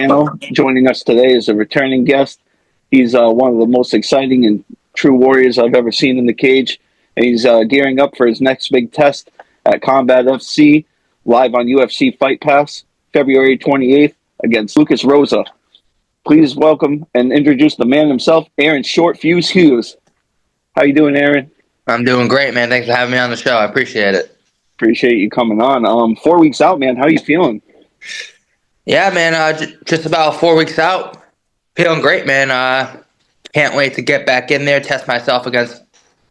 channel. Joining us today is a returning guest. He's one of the most exciting and true warriors I've ever seen in the cage, and he's gearing up for his next big test at Combat FC, live on UFC Fight Pass, February 28th against Lucas Rosa. Please welcome and introduce the man himself, Aaron Short Fuse Hughes. How you doing, Aaron? I'm doing great, man. Thanks for having me on the show. I appreciate it. Appreciate you coming on. 4 weeks out, man. How you feeling? Yeah, man. Just about 4 weeks out. Feeling great, man. Can't wait to get back in there, test myself against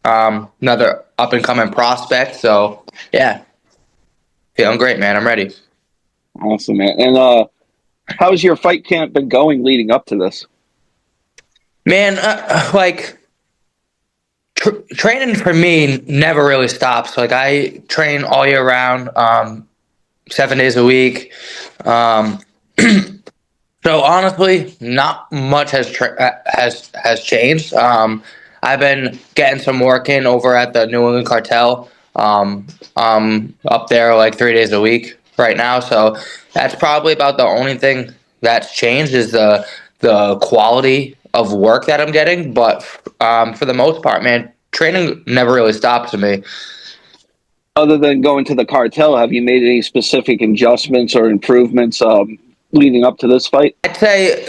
another up-and-coming prospect. So, yeah. Feeling great, man. I'm ready. Awesome, man. And how's your fight camp been going leading up to this? Man, training for me never really stops. Like, I train all year round, 7 days a week. So honestly, not much has changed. I've been getting some work in over at the New England Cartel. Up there like 3 days a week right now. So that's probably about the only thing that's changed is the quality of work that I'm getting. But for the most part, man, training never really stops for me. Other than going to the cartel, have you made any specific adjustments or improvements leading up to this fight? I'd say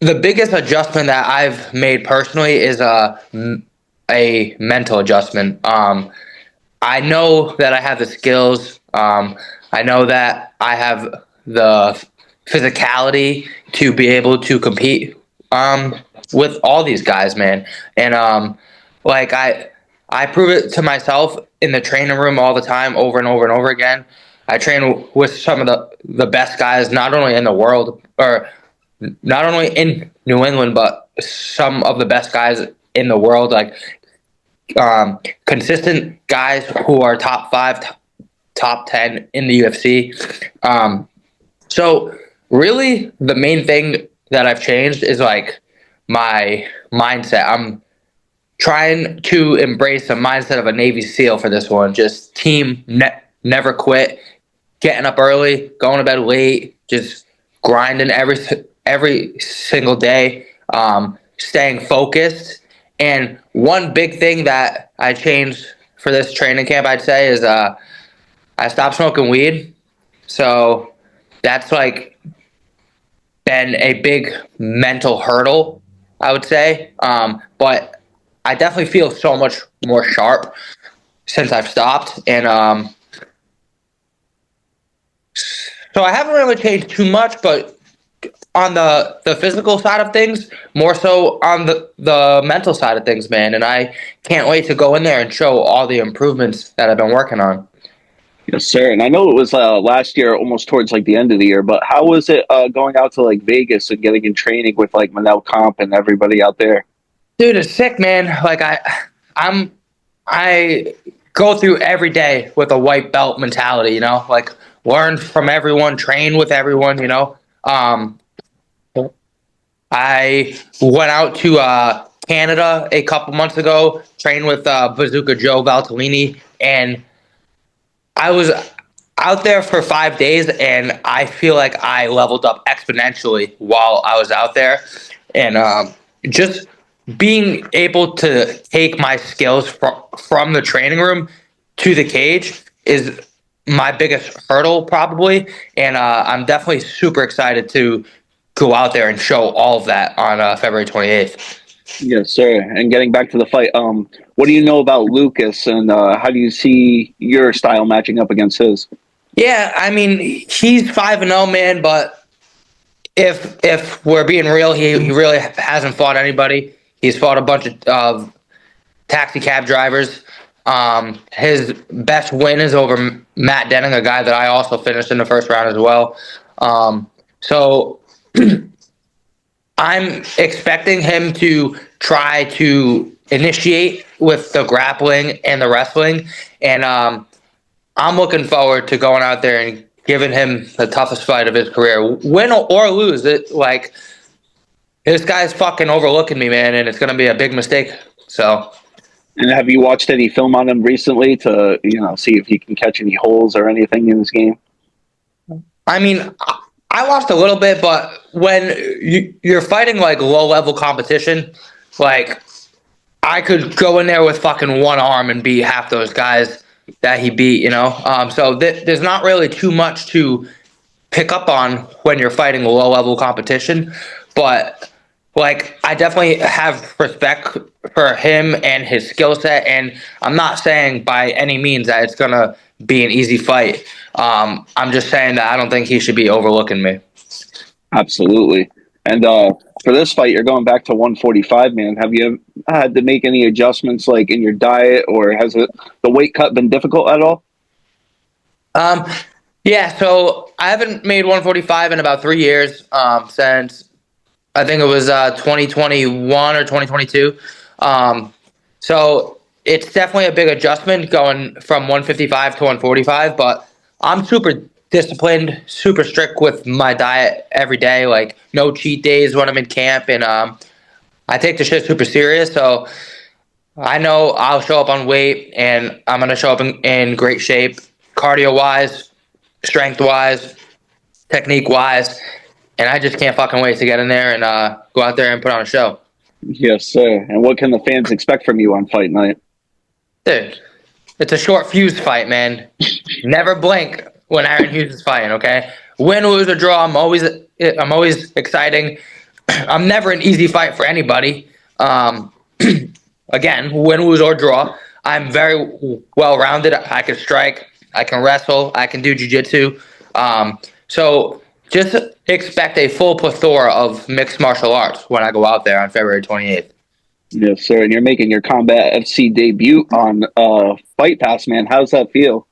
the biggest adjustment that I've made personally is a mental adjustment. I know that I have the skills. I know that I have the physicality to be able to compete with all these guys, man. And I prove it to myself in the training room all the time, over and over and over again. I train with some of the best guys, not only in the world or not only in New England, but some of the best guys in the world, like consistent guys who are top 5, top 10 in the UFC. So really the main thing that I've changed is like my mindset. I'm trying to embrace the mindset of a Navy SEAL for this one. Just never quit, getting up early, going to bed late, just grinding every single day, staying focused. And one big thing that I changed for this training camp, I'd say, is I stopped smoking weed. So that's like been a big mental hurdle, I would say. But I definitely feel so much more sharp since I've stopped. And so I haven't really changed too much, but on the physical side of things, more so on the mental side of things, man. And I can't wait to go in there and show all the improvements that I've been working on. Yes, sir. And I know it was last year, almost towards like the end of the year, but how was it going out to like Vegas and getting in training with like Manel Comp and everybody out there? Dude, it's sick, man. Like I go through every day with a white belt mentality, you know, like learn from everyone, train with everyone, you know. I went out to Canada a couple months ago, trained with Bazooka Joe Valtellini, and I was out there for 5 days, and I feel like I leveled up exponentially while I was out there. And just being able to take my skills from the training room to the cage is my biggest hurdle, probably. And I'm definitely super excited to go out there and show all of that on February 28th. Yes, sir. And getting back to the fight, what do you know about Lucas, and how do you see your style matching up against his? Yeah, I mean, he's 5-0, man, but if we're being real, he really hasn't fought anybody. He's fought a bunch of taxi cab drivers. His best win is over Matt Denning, a guy that I also finished in the first round as well. So I'm expecting him to try to initiate with the grappling and the wrestling, and I'm looking forward to going out there and giving him the toughest fight of his career, win or lose. It like this guy's fucking overlooking me, man, and it's gonna be a big mistake. So. And have you watched any film on him recently to see if he can catch any holes or anything in his game? I mean, I watched a little bit, but when you're fighting like low level competition, like I could go in there with fucking one arm and beat half those guys that he beat, you know. So there's not really too much to pick up on when you're fighting low level competition, but like I definitely have respect for him and his skill set, and I'm not saying by any means that it's gonna be an easy fight. I'm just saying that I don't think he should be overlooking me. Absolutely. And for this fight, you're going back to 145, man. Have you had to make any adjustments, like in your diet, or has the weight cut been difficult at all? Um, yeah, so I haven't made 145 in about 3 years, since I think it was 2021 or 2022. Um, so it's definitely a big adjustment going from 155 to 145, but I'm super disciplined, super strict with my diet every day, like no cheat days when I'm in camp, and I take the shit super serious. So I know I'll show up on weight, and I'm going to show up in great shape, cardio wise, strength wise, technique wise, and I just can't fucking wait to get in there and go out there and put on a show. Yes, sir. And what can the fans expect from you on fight night? Dude, it's a short fuse fight, man. Never blink when Aaron Hughes is fighting, okay? Win, lose, or draw, I'm always exciting. I'm never an easy fight for anybody. Again, win, lose, or draw. I'm very well rounded. I can strike, I can wrestle, I can do jiu-jitsu. So just expect a full plethora of mixed martial arts when I go out there on February 28th. Yes, sir. And you're making your Combat FC debut on Fight Pass, man. How's that feel?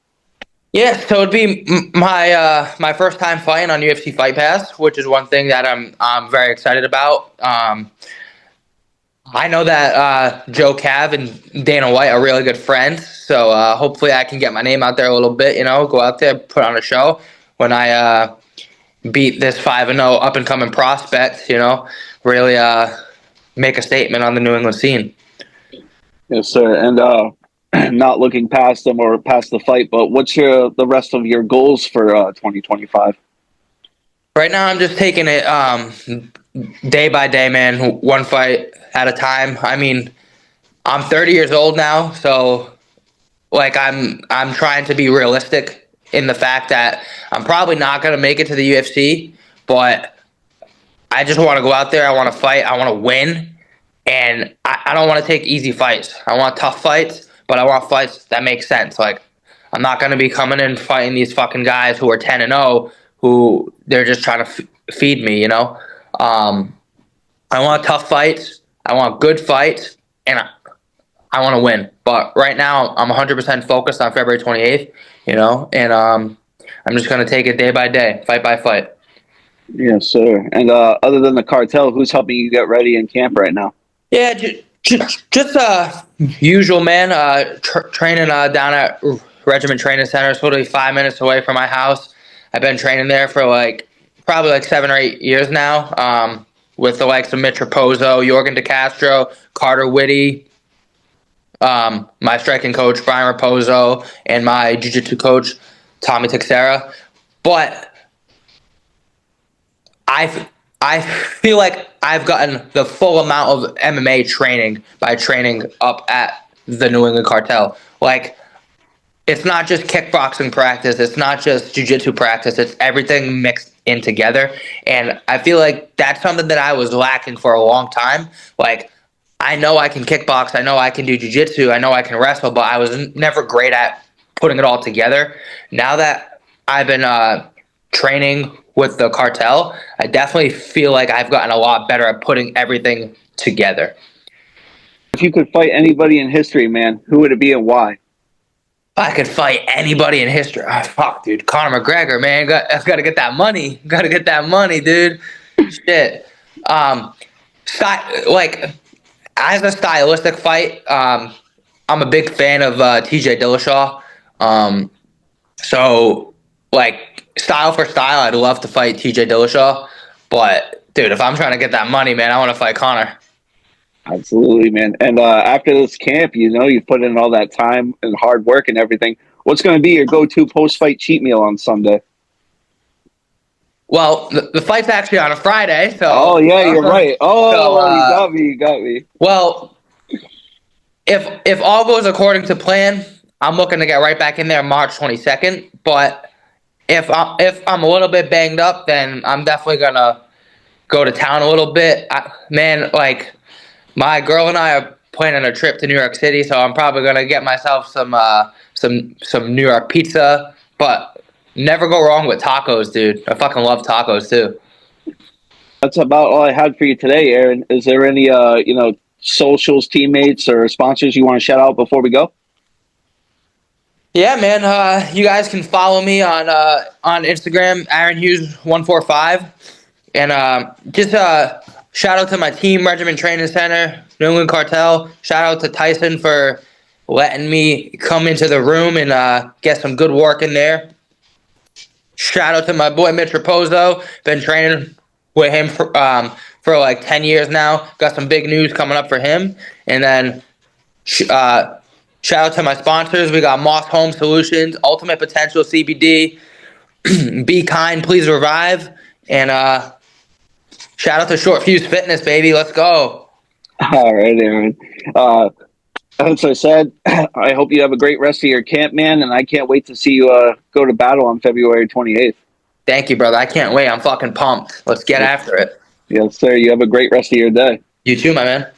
Yeah, so it'd be my first time fighting on UFC Fight Pass, which is one thing that I'm very excited about. I know that Joe Cav and Dana White are really good friends, so hopefully I can get my name out there a little bit. You know, go out there, put on a show when I beat this 5-0 up and coming prospect. You know, really make a statement on the New England scene. Yes, sir. And not looking past them or past the fight, but what's the rest of your goals for 2025? Right now, I'm just taking it day by day, man, one fight at a time. I mean, I'm 30 years old now, so like I'm trying to be realistic in the fact that I'm probably not gonna make it to the UFC, but I just want to go out there. I want to fight. I want to win, and I don't want to take easy fights. I want tough fights, but I want fights that make sense. Like I'm not gonna be coming in fighting these fucking guys who are 10-0, who they're just trying to feed me. You know, I want tough fights. I want good fights, and I want to win. But right now, I'm 100% focused on February 28th, you know, and I'm just going to take it day by day, fight by fight. Yes, sir. And other than the cartel, who's helping you get ready in camp right now? Yeah, just usual, man. Training down at Regiment Training Center. It's literally 5 minutes away from my house. I've been training there for probably 7 or 8 years now, with the likes of Mitch Raposo, Jorgen De Castro, Carter Whitty, my striking coach Brian Raposo, and my jiu-jitsu coach Tommy Texera. But I feel like I've gotten the full amount of MMA training by training up at the New England Cartel. Like it's not just kickboxing practice, it's not just jiu-jitsu practice, it's everything mixed in together. And I feel like that's something that I was lacking for a long time. Like I know I can kickbox, I know I can do jiu-jitsu, I know I can wrestle, but I was never great at putting it all together. Now that I've been training with the cartel, I definitely feel like I've gotten a lot better at putting everything together. If you could fight anybody in history, man, who would it be and why? I could fight anybody in history. Oh, fuck, dude. Conor McGregor, man. Got to get that money. Got to get that money, dude. Shit. Like, as a stylistic fight, I'm a big fan of TJ Dillashaw. So, like, style for style, I'd love to fight TJ Dillashaw. But, dude, if I'm trying to get that money, man, I want to fight Conor. Absolutely, man. And after this camp, you know, you've put in all that time and hard work and everything. What's going to be your go-to post-fight cheat meal on Sunday? Well, the fight's actually on a Friday, Oh so yeah, you're right. so Oh, you got me. You got me. well, if all goes according to plan, I'm looking to get right back in there March 22nd. But if I'm a little bit banged up, then I'm definitely gonna go to town a little bit. Man, like my girl and I are planning a trip to New York City, so I'm probably gonna get myself some New York pizza. But never go wrong with tacos, dude. I fucking love tacos too. That's about all I had for you today, Aaron. Is there any socials, teammates, or sponsors you want to shout out before we go? Yeah, man. You guys can follow me on Instagram, Aaron Hughes 145, and just shout out to my team, Regiment Training Center, New England Cartel. Shout out to Tyson for letting me come into the room and get some good work in there. Shout out to my boy Mitch Raposo. Been training with him for like 10 years now. Got some big news coming up for him, and then. Uh, Shout out to my sponsors. We got Moss Home Solutions, Ultimate Potential CBD, Be Kind, Please Revive, and shout out to Short Fuse Fitness, baby. Let's go. All right, Aaron. Uh, as I said, I hope you have a great rest of your camp, man, and I can't wait to see you go to battle on February 28th. Thank you, brother. I can't wait. I'm fucking pumped. Let's get after it. Yes, sir. You have a great rest of your day. You too, my man.